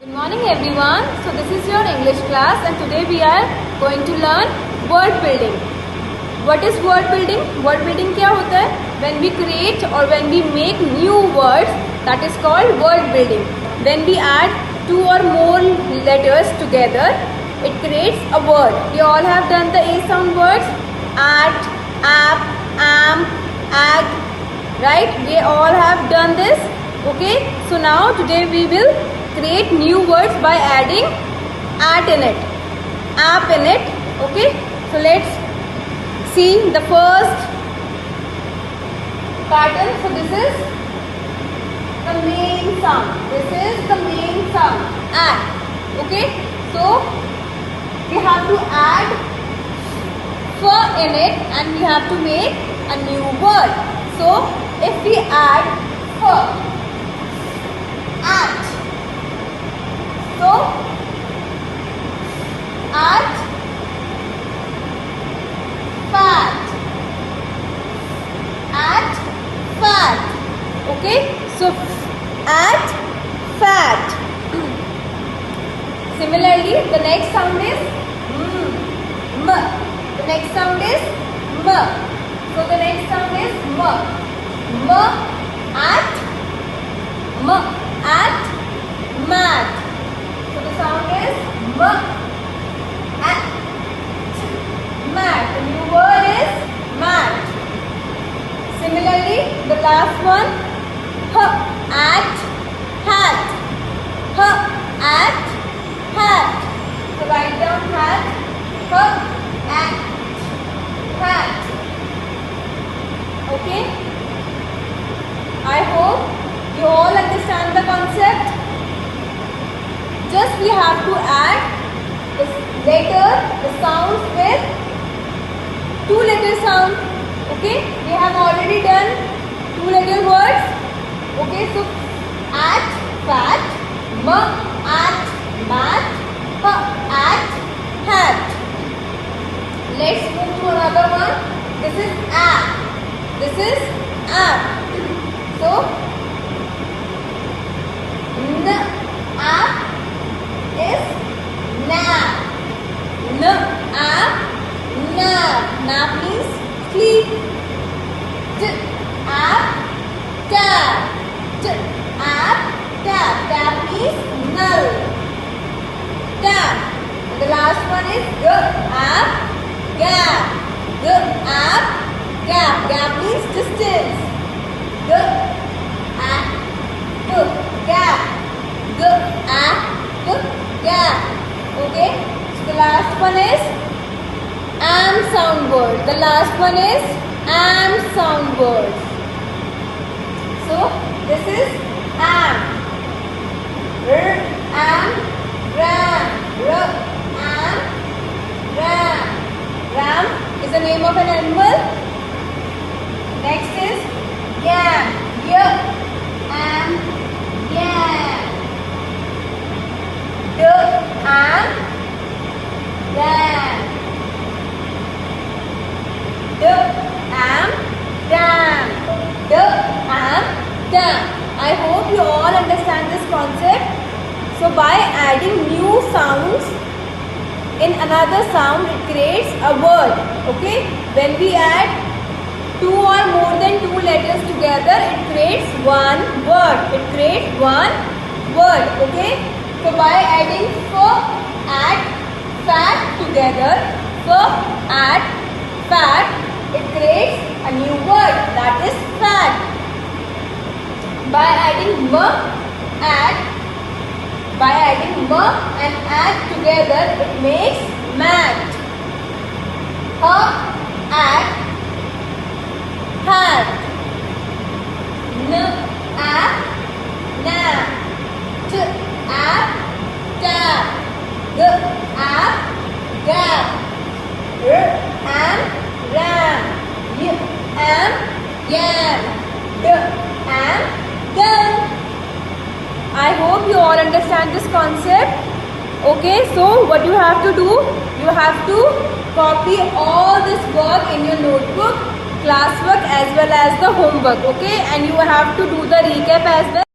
Good morning everyone. So this is your English class and today we are going to learn word building. What is word building? Word building क्या होता है? When we create or when we make new words, that is called word building. When we add two or more letters together, it creates a word. We all have done the A sound words. At, app, am, ag. Right? We all have done this. Okay. So now today we will create new words by adding at in it, app in it. Okay, so let's see the first pattern. So this is the main sound. This is the main sound, at. Okay, so we have to add f in it and we have to make a new word. So if we add f, at, so, at, fat, at, fat. Okay, so at, fat. Similarly, the next sound is m. The next sound is m. So the next sound is m. M, at, mat. So the sound is m, at, mat. The new word is mat. Similarly, the last one, h, at, hat. H, at, hat. So write down hat. H, at, hat. Okay? I hope you all understand the concept. Just we have to add the letter, the sounds with two letter sound. Okay, we have already done two letter words. Okay, so at, fat, m, at, mat, h, at, hat. Let's move to another one. This is app. This is app. So n, app is nap. N, app, nap. Nap means sleep. D, app, tap. D, app, tap. Tap means null. Tap. And the last one is g, app, gap. G, app, gap. Gap means distance. G, app, gap. G, app, gap. Okay, so the last one is am sound word. The last one is am sound word. So this is am, am, ram, am, ram. Ram is the name of an animal. Next is yam, am, yam. D, am, ram. D, am, dam. D, am, dam. I hope you all understand this concept. So by adding new sounds in another sound, it creates a word. Okay, when we add two or more than two letters together, it creates one word. It creates one word. Okay, so by adding f, at, fat together, f, at, fat, it creates a new word, that is fat. By adding m, at, and at together, it makes mat. H, at, hat. N, at, nap. T, app, tap. G, app, gap. R, am, ram. Y, am, yam. D, am, dam. I hope you all understand this concept. Okay, so what you have to do? You have to copy all this work in your notebook, classwork as well as the homework. Okay, and you have to do the recap as well.